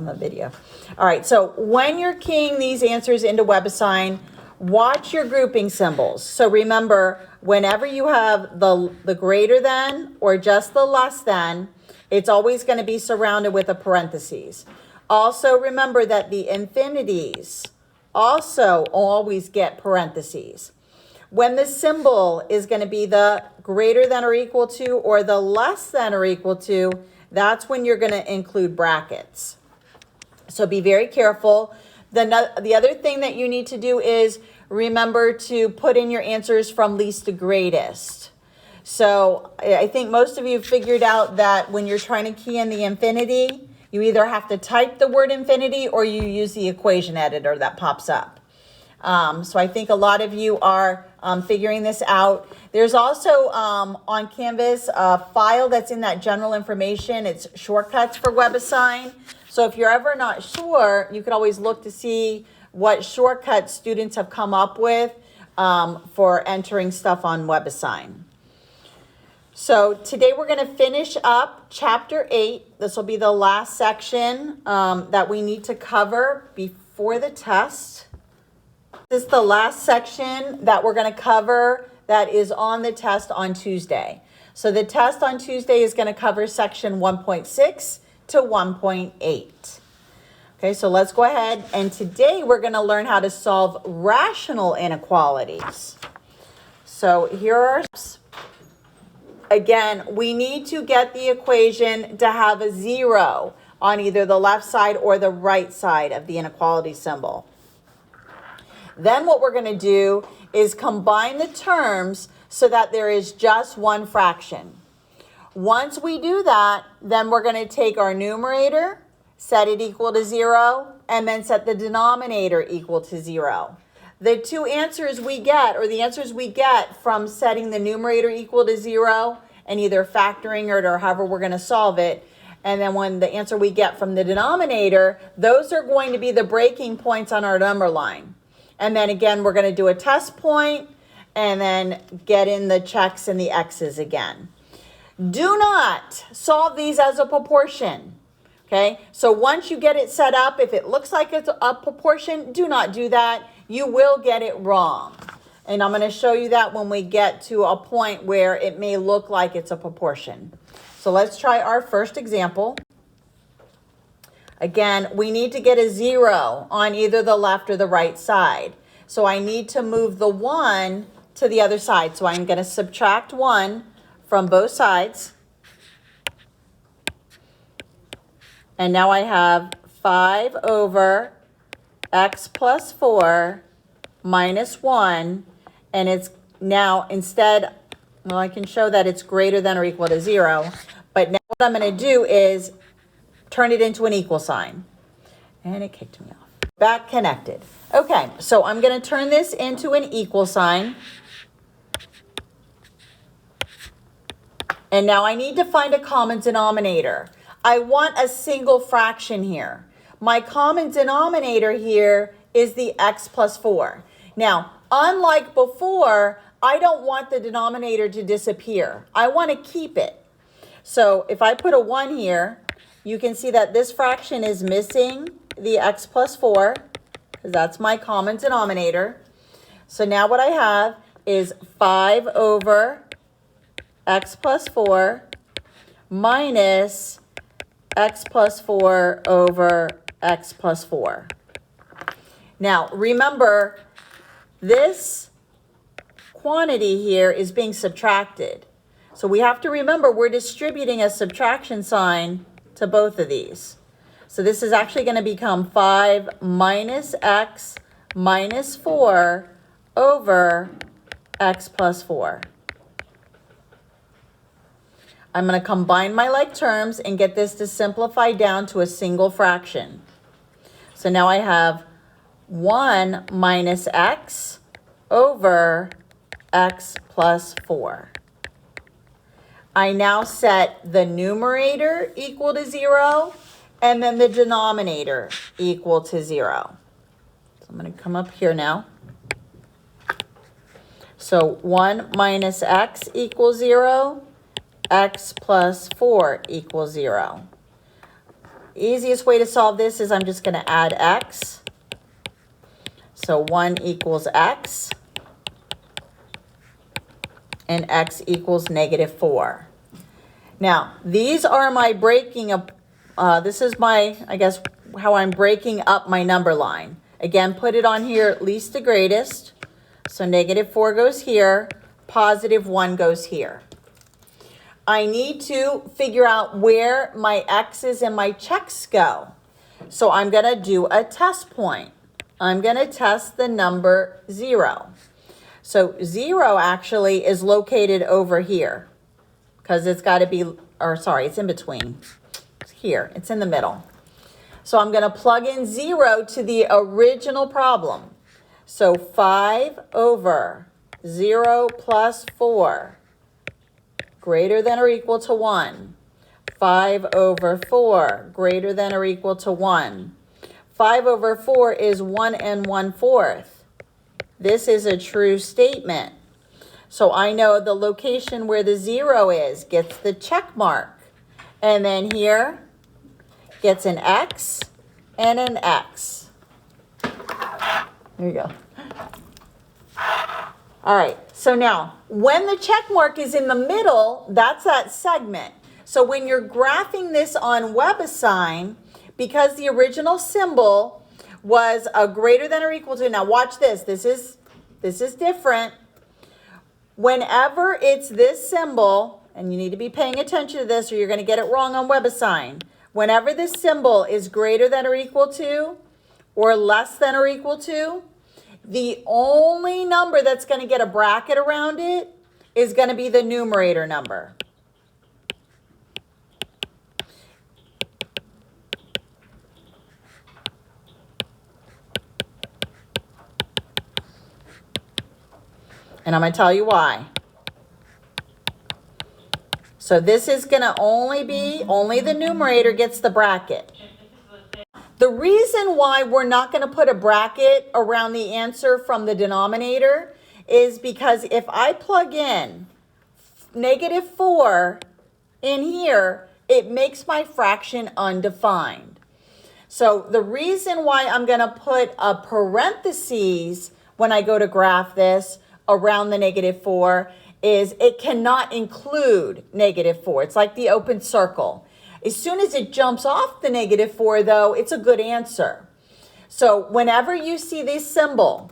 on the video. All right, so when you're keying these answers into WebAssign, watch your grouping symbols. So remember, whenever you have the greater than or just the less than, it's always going to be surrounded with a parentheses. Also remember that the infinities also always get parentheses. When the symbol is going to be the greater than or equal to or the less than or equal to, that's when you're going to include brackets. So be very careful. The other thing that you need to do is remember to put in your answers from least to greatest. So I think most of you figured out that when you're trying to key in the infinity, you either have to type the word infinity or you use the equation editor that pops up. So I think a lot of you are figuring this out. There's also on Canvas a file that's in that general information. It's shortcuts for WebAssign. So if you're ever not sure, you can always look to see what shortcuts students have come up with for entering stuff on WebAssign. So today we're going to finish up Chapter 8. This will be the last section that we need to cover before the test. This is the last section that we're going to cover that is on the test on Tuesday. So the test on Tuesday is going to cover section 1.6 to 1.8. Okay, so let's go ahead, and today we're going to learn how to solve rational inequalities. So here are, again, we need to get the equation to have a 0 on either the left side or the right side of the inequality symbol. Then what we're going to do is combine the terms so that there is just one fraction. Once we do that, then we're going to take our numerator, set it equal to 0, and then set the denominator equal to 0. The two answers we get, or the answers we get from setting the numerator equal to 0 and either factoring it or however we're going to solve it, and then when the answer we get from the denominator, those are going to be the breaking points on our number line. And then again, we're going to do a test point and then get in the checks and the X's again. Do not solve these as a proportion. Okay, so once you get it set up, if it looks like it's a proportion, do not do that. You will get it wrong. And I'm going to show you that when we get to a point where it may look like it's a proportion. So let's try our first example. Again, we need to get a 0 on either the left or the right side. So I need to move the 1 to the other side. So I'm going to subtract 1 from both sides. And now I have 5 over x plus 4 minus 1. And it's now instead, well, I can show that it's greater than or equal to 0. But now what I'm going to do is turn it into an equal sign. And it kicked me off. Back connected. Okay, so I'm going to turn this into an equal sign. And now I need to find a common denominator. I want a single fraction here. My common denominator here is the x plus 4. Now, unlike before, I don't want the denominator to disappear. I want to keep it. So if I put a 1 here, you can see that this fraction is missing the x plus 4, because that's my common denominator. So now what I have is 5 over x plus 4 minus x plus 4 over x plus 4. Now, remember, this quantity here is being subtracted. So we have to remember we're distributing a subtraction sign to both of these. So this is actually going to become 5 minus x minus 4 over x plus 4. I'm going to combine my like terms and get this to simplify down to a single fraction. So now I have 1 minus x over x plus 4. I now set the numerator equal to 0 and then the denominator equal to 0. So I'm going to come up here now. So 1 minus x equals 0, x plus 4 equals 0. Easiest way to solve this is I'm just going to add x. So 1 equals x, and x equals -4. Now, these are my breaking up, this is my, I guess, how I'm breaking up my number line. Again, put it on here, least to greatest. So -4 goes here, +1 goes here. I need to figure out where my x's and my checks go. So I'm going to do a test point. I'm going to test the number 0. So 0 actually is located over here because it's got to be, or sorry, it's in between. It's here, it's in the middle. So I'm going to plug in 0 to the original problem. So 5 over 0 plus 4 greater than or equal to 1. 5 over 4 greater than or equal to 1. 5 over 4 is 1 1/4. This is a true statement. So I know the location where the 0 is gets the check mark. And then here gets an X and an X. There you go. All right, so now when the check mark is in the middle, that's that segment. So when you're graphing this on WebAssign, because the original symbol was a greater than or equal to, now watch this, this is different. Whenever it's this symbol, and you need to be paying attention to this or you're going to get it wrong on WebAssign. Whenever this symbol is greater than or equal to or less than or equal to, the only number that's going to get a bracket around it is going to be the numerator number. And I'm going to tell you why. So this is going to only the numerator gets the bracket. The reason why we're not going to put a bracket around the answer from the denominator is because if I plug in -4 in here, it makes my fraction undefined. So the reason why I'm going to put a parentheses when I go to graph this around the -4 is it cannot include -4. It's like the open circle. As soon as it jumps off the -4, though, it's a good answer. So whenever you see this symbol,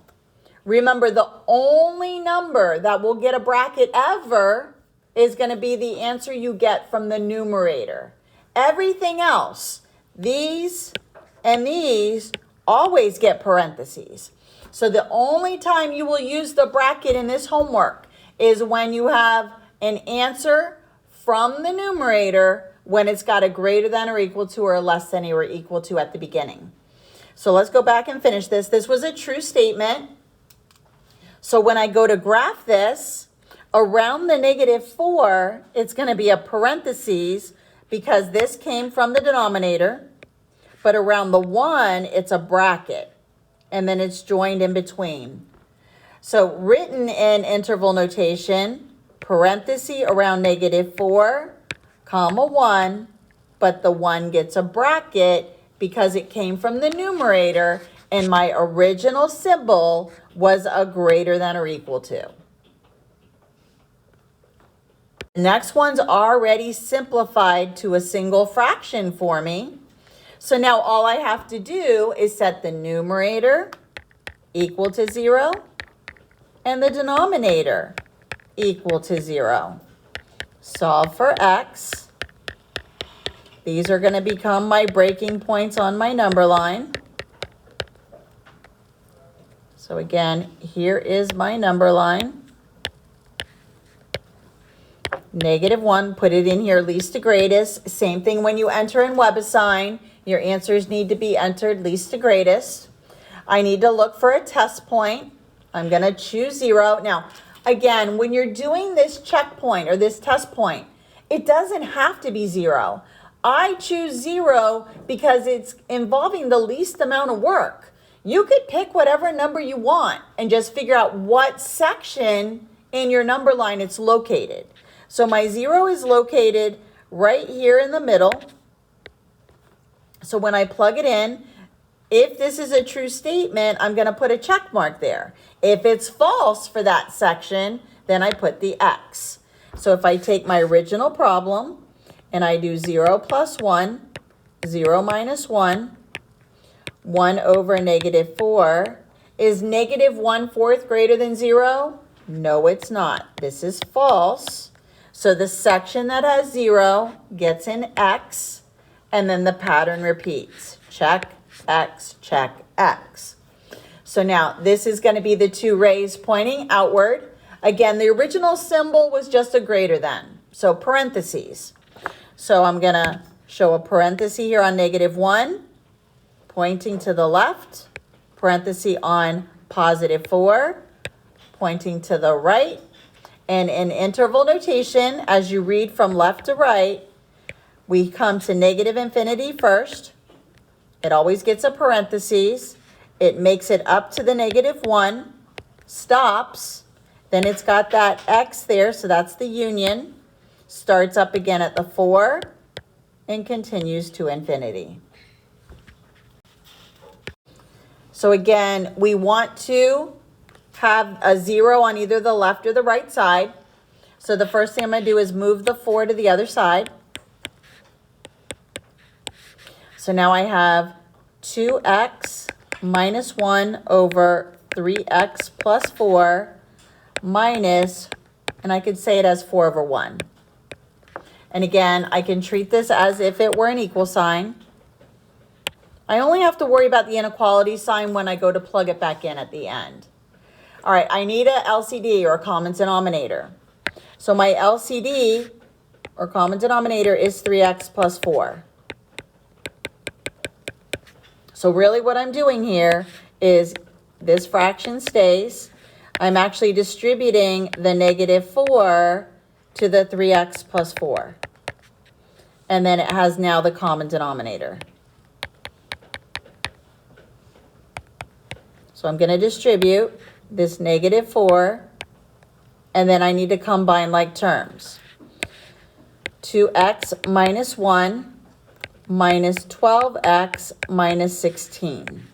remember the only number that will get a bracket ever is going to be the answer you get from the numerator. Everything else, these and these, always get parentheses. So the only time you will use the bracket in this homework is when you have an answer from the numerator when it's got a greater than or equal to or less than or equal to at the beginning. So let's go back and finish this. This was a true statement. So when I go to graph this, around the -4, it's going to be a parentheses because this came from the denominator. But around the 1, it's a bracket. And then it's joined in between. So written in interval notation, parenthesis around -4, comma 1, but the 1 gets a bracket because it came from the numerator and my original symbol was a greater than or equal to. Next one's already simplified to a single fraction for me. So now all I have to do is set the numerator equal to 0 and the denominator equal to 0. Solve for x. These are going to become my breaking points on my number line. So again, here is my number line. -1, put it in here, least to greatest. Same thing when you enter in WebAssign. Your answers need to be entered least to greatest. I need to look for a test point. I'm going to choose 0. Now, again, when you're doing this checkpoint or this test point, it doesn't have to be 0. I choose 0 because it's involving the least amount of work. You could pick whatever number you want and just figure out what section in your number line it's located. So my 0 is located right here in the middle. So when I plug it in, if this is a true statement, I'm going to put a check mark there. If it's false for that section, then I put the X. So if I take my original problem and I do 0 plus 1, 0 minus 1, 1 over negative 4, is negative 1/4 greater than 0? No, it's not. This is false. So the section that has 0 gets an X, and then the pattern repeats. Check, X, check, X. So now this is going to be the two rays pointing outward. Again, the original symbol was just a greater than, so parentheses. So I'm going to show a parenthesis here on negative 1, pointing to the left, parenthesis on positive 4, pointing to the right. And in interval notation, as you read from left to right, we come to negative infinity first. It always gets a parenthesis. It makes it up to the negative 1, stops. Then it's got that X there, so that's the union. Starts up again at the 4 and continues to infinity. So again, we want to have a 0 on either the left or the right side. So the first thing I'm going to do is move the 4 to the other side. So now I have 2x minus 1 over 3x plus 4 minus, and I could say it as 4 over 1. And again, I can treat this as if it were an equal sign. I only have to worry about the inequality sign when I go to plug it back in at the end. All right, I need a LCD, or a common denominator. So my LCD, or common denominator, is 3x plus 4. So really what I'm doing here is this fraction stays. I'm actually distributing the negative 4 to the 3x plus 4. And then it has now the common denominator. So I'm going to distribute this negative 4, and then I need to combine like terms. 2x minus 1 minus 12x minus 16.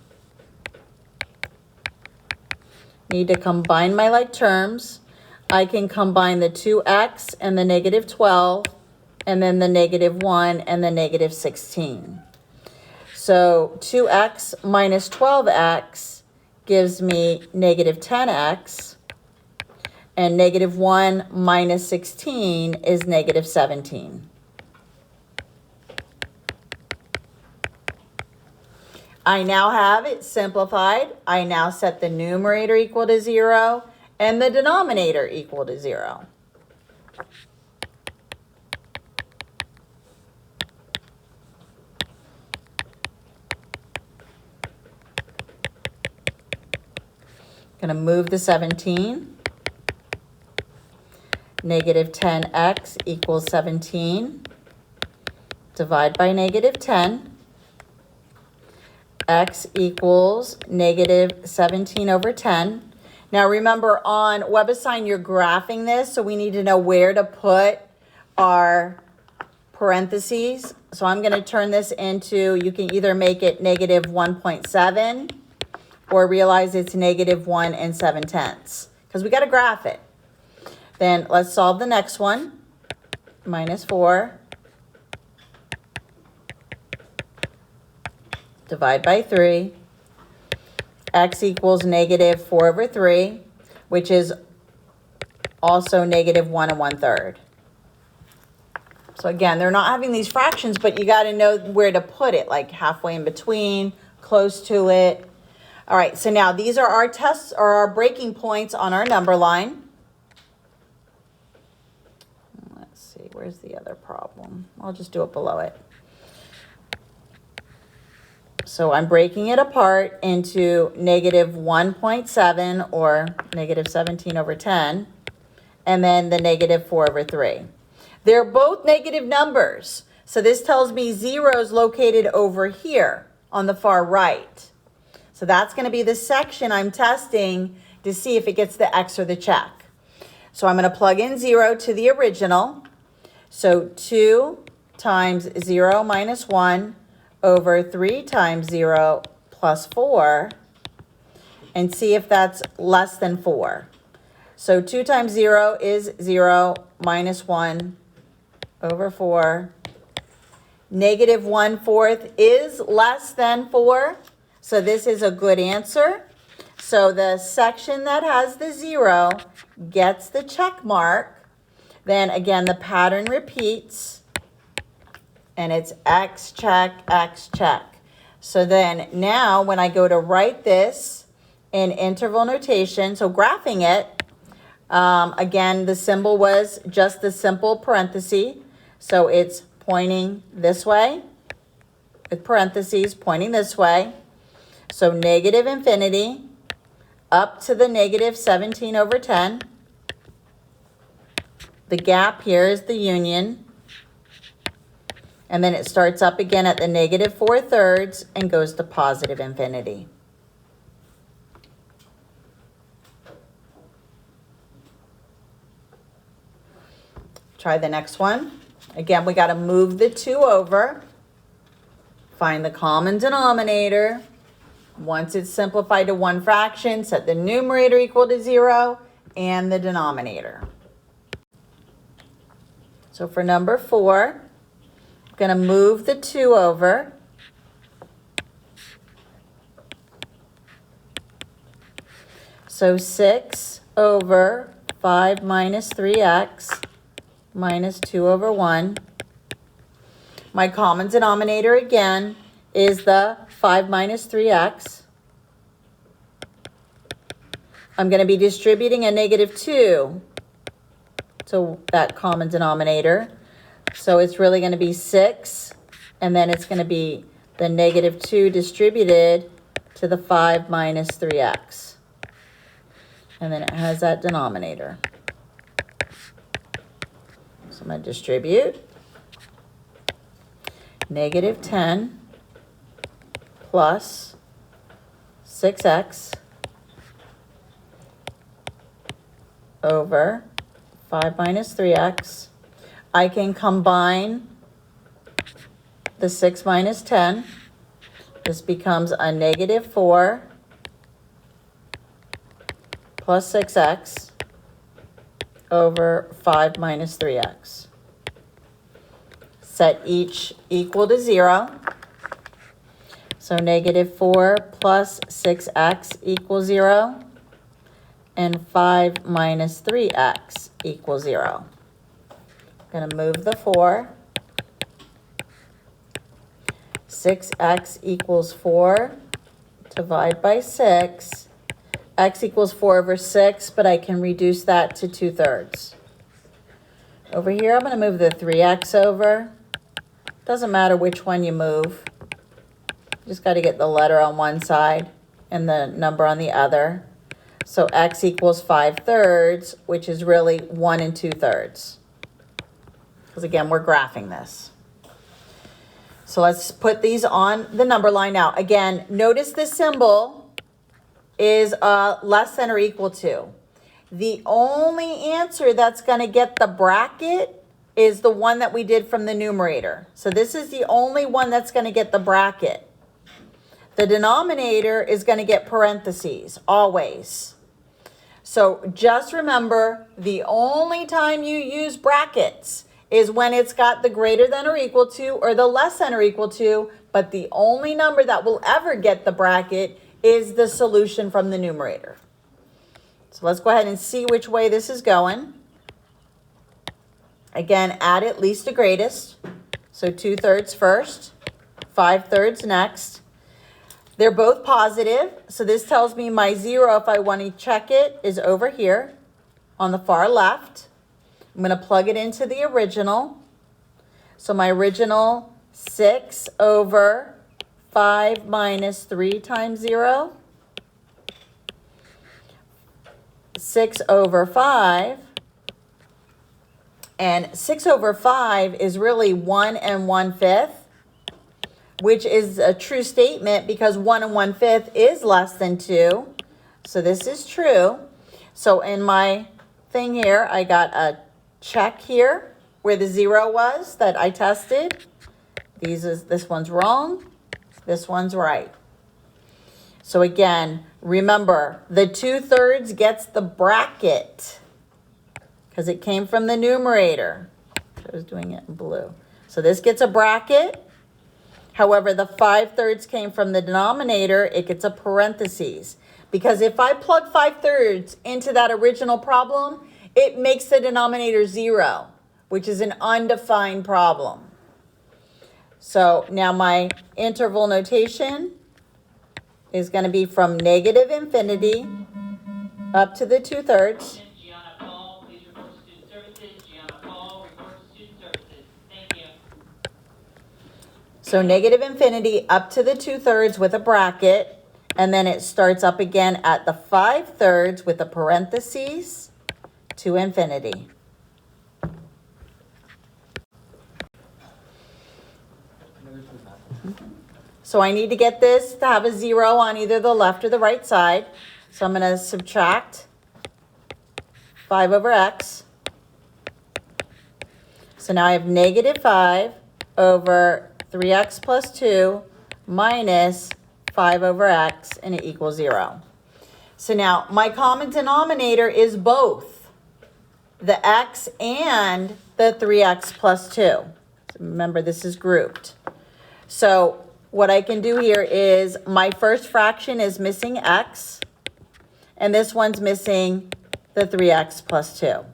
Need to combine my like terms. I can combine the 2x and the negative 12, and then the negative 1 and the negative 16. So 2x minus 12x gives me negative 10x, and negative 1 minus 16 is negative 17. I now have it simplified. I now set the numerator equal to 0 and the denominator equal to 0. Going to move the 17. Negative 10x equals 17. Divide by negative 10. X equals negative 17 over 10. Now remember, on WebAssign, you're graphing this, so we need to know where to put our parentheses. So I'm going to turn this into, you can either make it negative 1.7 or realize it's negative 1 7/10, because we got to graph it. Then let's solve the next one. Minus 4. Divide by 3. X equals negative 4 over 3, which is also negative 1 1/3. So again, they're not having these fractions, but you got to know where to put it, like halfway in between, close to it. All right, so now these are our tests, or our breaking points on our number line. Let's see, where's the other problem? I'll just do it below it. So I'm breaking it apart into negative 1.7, or negative 17 over 10, and then the negative 4 over 3. They're both negative numbers. So this tells me 0 is located over here on the far right. So that's going to be the section I'm testing to see if it gets the X or the check. So I'm going to plug in 0 to the original. So 2 times 0 minus 1 over 3 times 0 plus 4 and see if that's less than 4. So 2 times 0 is 0 minus 1 over 4. Negative 1/4 is less than 4. So this is a good answer. So the section that has the 0 gets the check mark. Then again, the pattern repeats. And it's X check, X check. So then now when I go to write this in interval notation, so graphing it, again, the symbol was just the simple parenthesis. So it's pointing this way with parentheses pointing this way. So negative infinity up to the negative 17 over 10. The gap here is the union. And then it starts up again at the negative 4/3 and goes to positive infinity. Try the next one. Again, we got to move the 2 over. Find the common denominator. Once it's simplified to one fraction, set the numerator equal to 0 and the denominator. So for number 4, I'm going to move the 2 over. So 6 over 5 minus 3x minus 2 over 1. My common denominator again is the 5 minus 3x. I'm going to be distributing a negative 2 to that common denominator. So it's really going to be 6, and then it's going to be the negative 2 distributed to the 5 minus 3x. And then it has that denominator. So I'm going to distribute negative 10 plus 6x over 5 minus 3x. I can combine the 6 minus 10. This becomes a negative 4 plus 6x over 5 minus 3x. Set each equal to 0. So negative 4 plus 6x equals 0. And 5 minus 3x equals 0. I'm going to move the 4. 6x equals 4. Divide by 6. X equals 4 over 6, but I can reduce that to 2/3. Over here, I'm going to move the 3x over. Doesn't matter which one you move. Just got to get the letter on one side and the number on the other. So x equals 5/3, which is really 1 2/3. Because again, we're graphing this. So let's put these on the number line now. Again, notice the symbol is less than or equal to. The only answer that's going to get the bracket is the one that we did from the numerator. So this is the only one that's going to get the bracket. The denominator is going to get parentheses, always. So just remember, the only time you use brackets is when it's got the greater than or equal to or the less than or equal to, but the only number that will ever get the bracket is the solution from the numerator. So let's go ahead and see which way this is going. Again, add it least to greatest. So 2/3 first, 5/3 next. They're both positive, so this tells me my 0, if I want to check it, is over here on the far left. I'm going to plug it into the original. So my original 6 over 5 minus 3 times 0. 6 over 5. And 6 over 5 is really 1 1/5. Which is a true statement because 1 1/5 is less than 2. So this is true. So in my thing here, I got a check here where the 0 was that I tested. This one's wrong, this one's right. So again, remember, the 2/3 gets the bracket because it came from the numerator. I was doing it in blue. So this gets a bracket. However, the 5/3 came from the denominator, it gets a parentheses. Because if I plug 5/3 into that original problem, it makes the denominator 0, which is an undefined problem. So now my interval notation is going to be from negative infinity up to the 2/3. Gianna Paul, please report to student services. Gianna Paul, report to student services. Thank you. So negative infinity up to the 2/3 with a bracket, and then it starts up again at the 5/3 with a parentheses to infinity. So I need to get this to have a 0 on either the left or the right side. So I'm going to subtract 5 over x. So now I have negative 5 over 3x plus 2 minus 5 over x, and it equals 0. So now my common denominator is both the x and the 3x plus 2. So remember, this is grouped. So what I can do here is my first fraction is missing x, and this one's missing the 3x plus 2.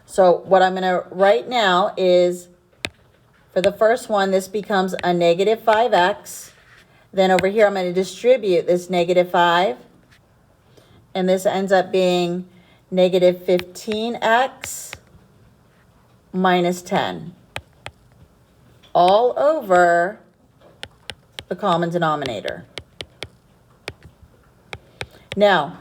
So what I'm going to write now is, for the first one, this becomes a negative 5x. Then over here, I'm going to distribute this negative 5, and this ends up being negative 15x minus 10. All over the common denominator. Now,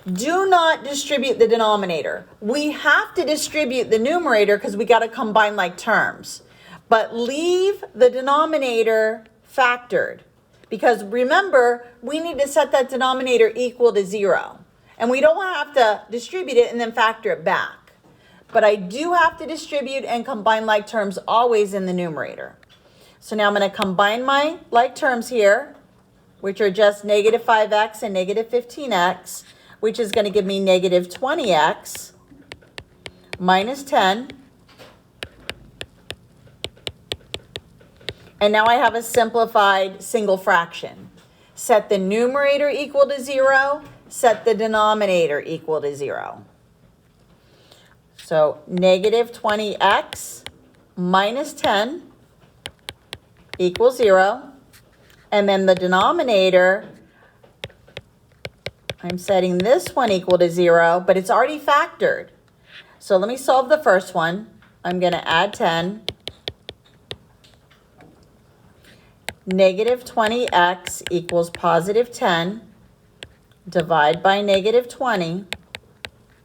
do not distribute the denominator. We have to distribute the numerator because we got to combine like terms. But leave the denominator factored. Because remember, we need to set that denominator equal to 0. And we don't have to distribute it and then factor it back. But I do have to distribute and combine like terms always in the numerator. So now I'm going to combine my like terms here, which are just negative 5x and negative 15x, which is going to give me negative 20x minus 10. And now I have a simplified single fraction. Set the numerator equal to 0, set the denominator equal to 0. So negative 20x minus 10 equals 0. And then the denominator, I'm setting this one equal to 0, but it's already factored. So let me solve the first one. I'm going to add 10. Negative 20x equals positive 10. Divide by negative 20.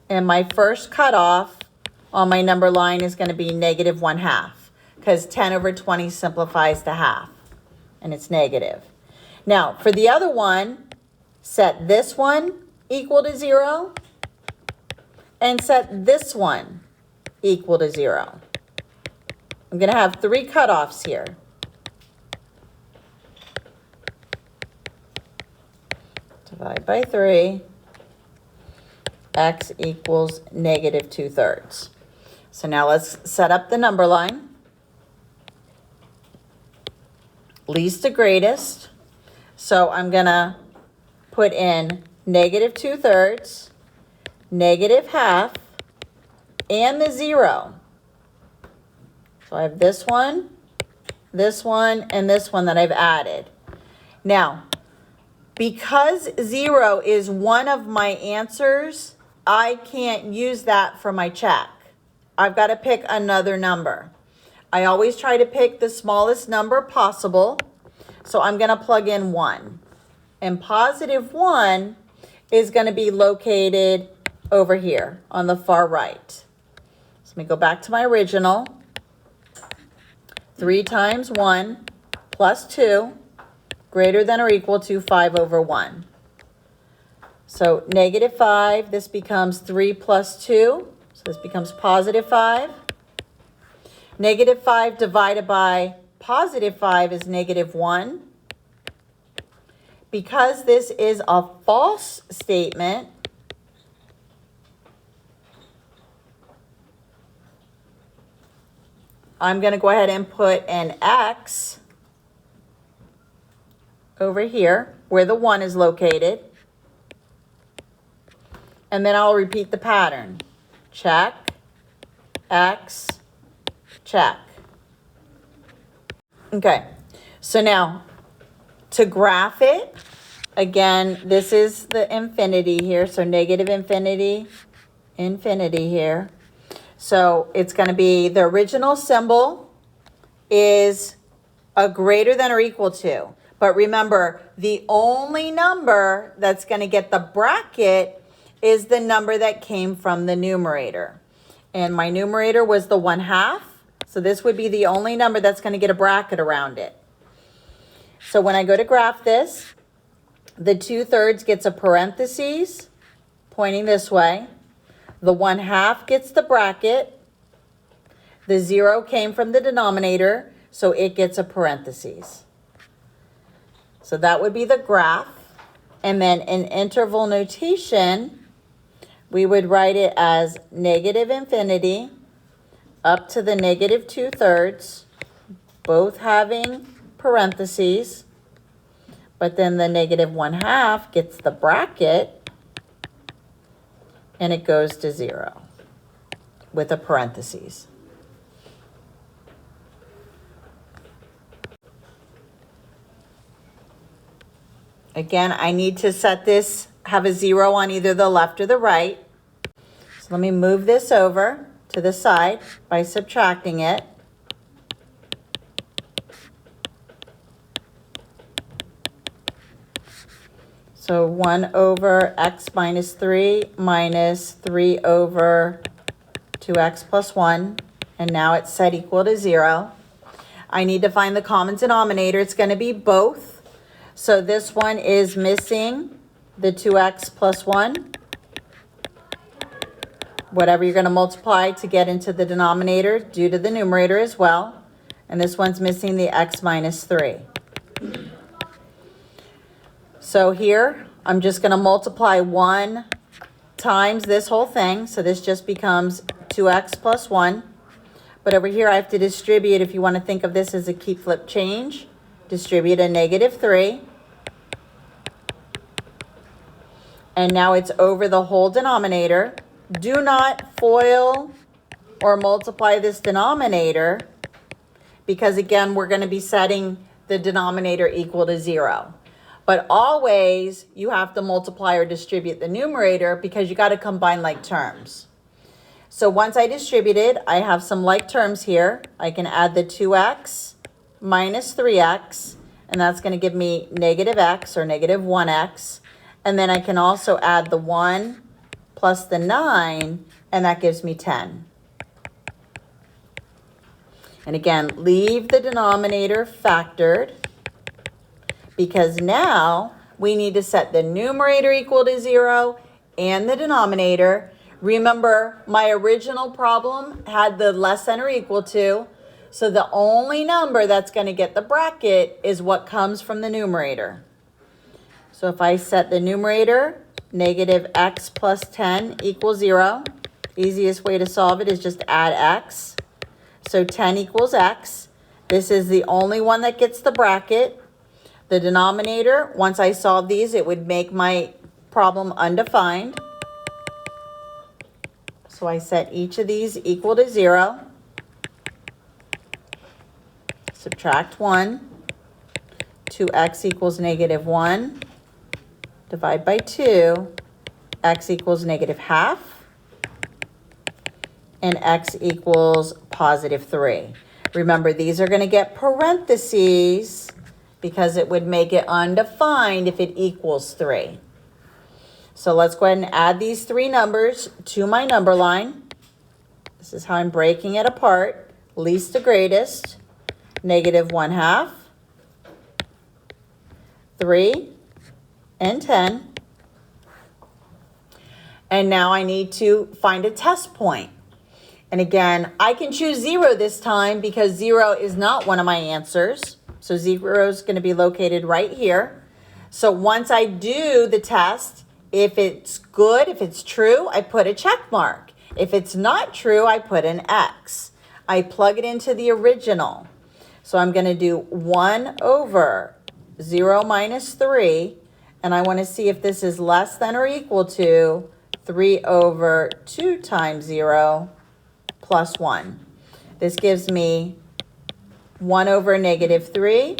And my first cutoff on my number line is going to be negative 1/2, because 10 over 20 simplifies to half, and it's negative. Now, for the other one, set this one equal to 0, and set this one equal to 0. I'm going to have 3 cutoffs here. Divide by 3. X equals negative 2/3. So now let's set up the number line. Least to greatest. So I'm going to put in negative 2/3, negative 1/2, and the 0. So I have this one, and this one that I've added. Now, because 0 is one of my answers, I can't use that for my check. I've got to pick another number. I always try to pick the smallest number possible. So I'm going to plug in 1. And positive 1 is going to be located over here on the far right. So let me go back to my original. 3 times 1 plus 2 greater than or equal to 5 over 1. So negative 5, this becomes 3 plus 2. So this becomes positive 5. Negative 5 divided by positive 5 is negative 1. Because this is a false statement, I'm going to go ahead and put an X over here where the 1 is located. And then I'll repeat the pattern. Check, X, check. Okay, so now to graph it, again, this is the infinity here, so negative infinity, infinity here. So it's going to be the original symbol is a greater than or equal to. But remember, the only number that's going to get the bracket is the number that came from the numerator. And my numerator was the 1/2. So this would be the only number that's going to get a bracket around it. So when I go to graph this, the 2/3 gets a parentheses pointing this way. The 1/2 gets the bracket. The 0 came from the denominator, so it gets a parentheses. So that would be the graph. And then in interval notation, we would write it as negative infinity up to the negative 2/3, both having parentheses, but then the negative 1/2 gets the bracket and it goes to 0 with a parentheses. Again, I need to set this, have a 0 on either the left or the right. So let me move this over to the side by subtracting it. So 1 over x minus 3 minus 3 over 2x plus 1. And now it's set equal to 0. I need to find the common denominator. It's going to be both. So this one is missing the 2x plus 1. Whatever you're going to multiply to get into the denominator, do to the numerator as well. And this one's missing the x minus 3. So here, I'm just going to multiply 1 times this whole thing. So this just becomes 2x plus 1. But over here, I have to distribute, if you want to think of this as a keep, flip, change, distribute a negative 3. And now it's over the whole denominator. Do not FOIL or multiply this denominator because, again, we're going to be setting the denominator equal to 0. But always you have to multiply or distribute the numerator because you got to combine like terms. So once I distributed, I have some like terms here. I can add the 2x minus 3x, and that's going to give me negative x or negative 1x. And then I can also add the 1 plus the 9, and that gives me 10. And again, leave the denominator factored because now we need to set the numerator equal to 0 and the denominator. Remember, my original problem had the less than or equal to, so the only number that's going to get the bracket is what comes from the numerator. So if I set the numerator, negative x plus 10 equals 0, easiest way to solve it is just add x. So 10 equals x. This is the only one that gets the bracket. The denominator, once I solve these, it would make my problem undefined. So I set each of these equal to 0. Subtract 1. 2x equals negative 1. Divide by 2. X equals negative half. And x equals positive 3. Remember, these are going to get parentheses because it would make it undefined if it equals 3. So let's go ahead and add these three numbers to my number line. This is how I'm breaking it apart. Least to greatest, negative 1/2, 3, and 10. And now I need to find a test point. And again, I can choose 0 this time because 0 is not one of my answers. So 0 is going to be located right here. So once I do the test, if it's good, if it's true, I put a check mark. If it's not true, I put an X. I plug it into the original. So I'm going to do 1 over 0 minus 3, and I want to see if this is less than or equal to 3 over 2 times 0 plus 1. This gives me 1 over negative 3.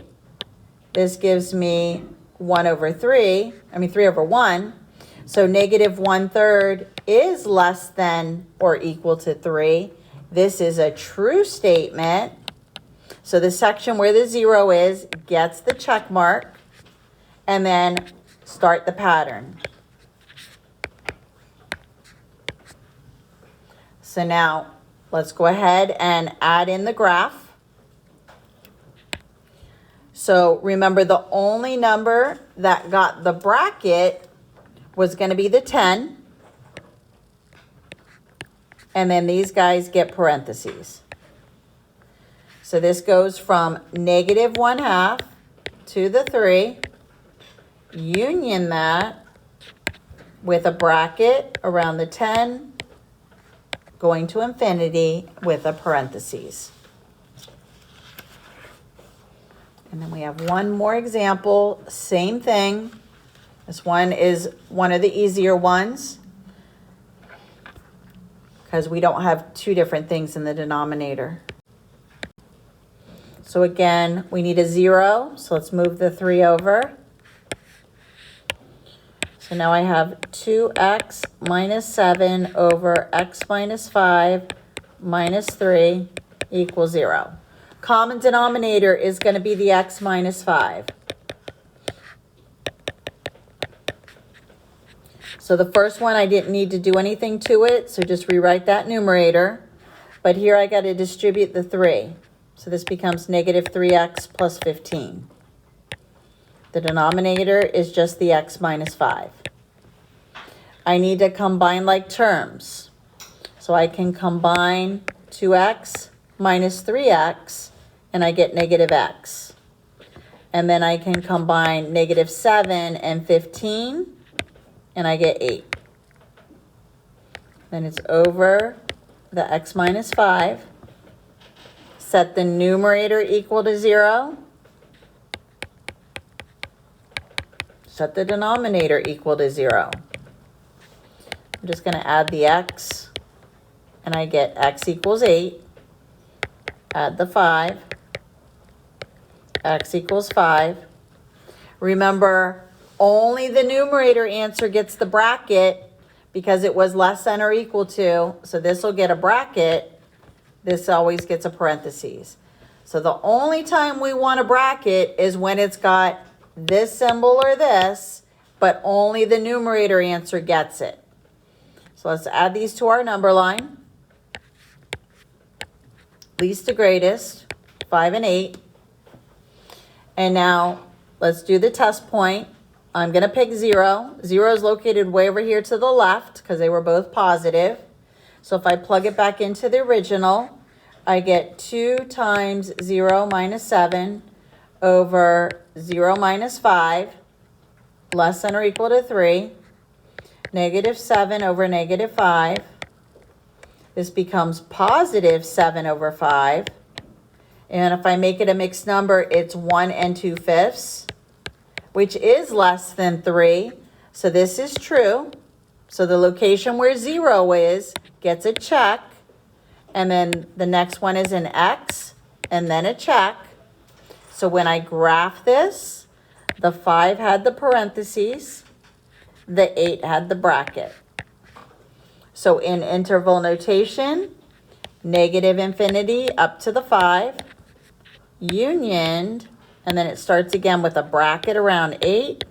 This gives me 1 over 3 over 1. So negative 1/3 is less than or equal to 3. This is a true statement. So the section where the 0 is gets the check mark, and then start the pattern. So now let's go ahead and add in the graph. So remember, the only number that got the bracket was going to be the 10. And then these guys get parentheses. So this goes from negative 1/2 to the 3, union that with a bracket around the 10, going to infinity with a parentheses. And then we have one more example, same thing. This one is one of the easier ones because we don't have two different things in the denominator. So again, we need a 0, so let's move the 3 over. So now I have 2x minus 7 over x minus 5 minus 3 equals 0. Common denominator is going to be the x minus 5. So the first one, I didn't need to do anything to it, so just rewrite that numerator. But here I got to distribute the 3. So this becomes negative 3x plus 15. The denominator is just the x minus 5. I need to combine like terms. So I can combine 2x minus 3x, and I get negative x. And then I can combine negative 7 and 15, and I get 8. Then it's over the x minus 5. Set the numerator equal to 0. Set the denominator equal to 0. I'm just going to add the x, and I get x equals 8. Add the 5. X equals 5. Remember, only the numerator answer gets the bracket because it was less than or equal to. So this will get a bracket. This always gets a parentheses. So the only time we want a bracket is when it's got this symbol or this, but only the numerator answer gets it. So let's add these to our number line. Least to greatest, 5 and 8. And now let's do the test point. I'm going to pick 0. 0 is located way over here to the left because they were both positive. So if I plug it back into the original, I get 2 times 0 minus 7 over 0 minus 5, less than or equal to 3, negative 7 over negative 5. This becomes positive 7 over 5. And if I make it a mixed number, it's 1 2/5, which is less than 3. So this is true. So the location where 0 is gets a check. And then the next one is an X and then a check. So when I graph this, the 5 had the parentheses, the 8 had the bracket. So in interval notation, negative infinity up to the 5, unioned, and then it starts again with a bracket around 8,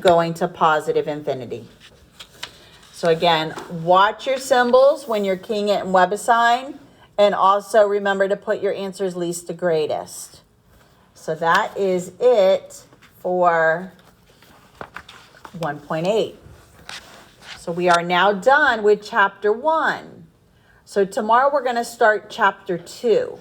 going to positive infinity. So again, watch your symbols when you're keying it in WebAssign, and also remember to put your answers least to greatest. So that is it for 1.8. So we are now done with chapter 1. So tomorrow we're going to start chapter 2.